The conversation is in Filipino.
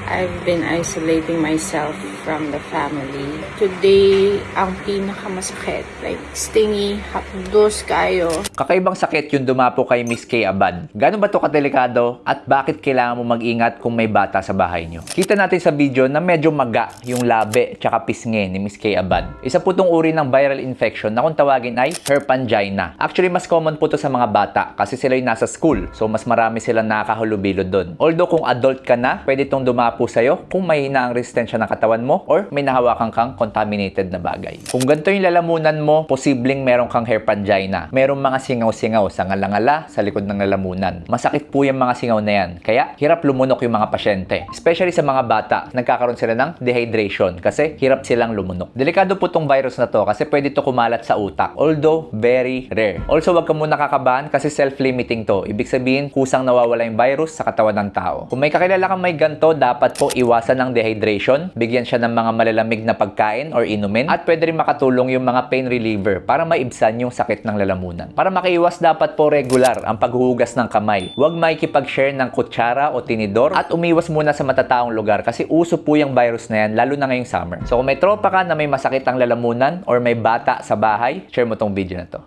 I've been isolating myself from the family. Today, ang pinakamasakit, like stingy, hapdos kayo. Kakaibang sakit yung dumapo kay Miss Kay Abad. Gano'n ba to kadelikado at bakit kailangan mo mag-ingat kung may bata sa bahay nyo? Kita natin sa video na medyo maga yung labi tsaka pisngi ni Miss Kay Abad. Isa po itong uri ng viral infection na kung tawagin ay herpangina. Actually, mas common po to sa mga bata kasi sila yung nasa school. So, mas marami silang nakakahulubilo doon. Although, kung adult ka na, pwede itong dumapo sa'yo kung mahina ang resistensya ng katawan mo or may nahawakan kang contaminated na bagay. Kung ganito yung lalamunan mo, posibleng meron kang herpangina. Merong mga singaw-singaw sa ngalangala sa likod ng lalamunan. Masakit po yung mga singaw na yan. Kaya, hirap lumunok yung mga pasyente. Especially sa mga bata, nagkakaroon sila ng dehydration kasi hirap silang lumunok. Delikado po tong virus na to kasi pwede to kumalat sa utak. Although, very rare. Also, wag ka muna kakabahan kasi self-limiting to. Ibig sabihin, kusang nawawala yung virus sa katawan ng tao. Kung may kakilala kang may ganto, dapat po iwasan ng dehydration, bigyan siya ng mga malalamig na pagkain or inumin, at pwede rin makatulong yung mga pain reliever para maibsan yung sakit ng lalamunan. Para makaiwas, dapat po regular ang paghuhugas ng kamay. Huwag makikipag-share ng kutsara o tinidor at umiwas muna sa matataong lugar kasi uso po yung virus na yan, lalo na ngayong summer. So kung may tropa ka na may masakit ang lalamunan or may bata sa bahay, share mo tong video na to.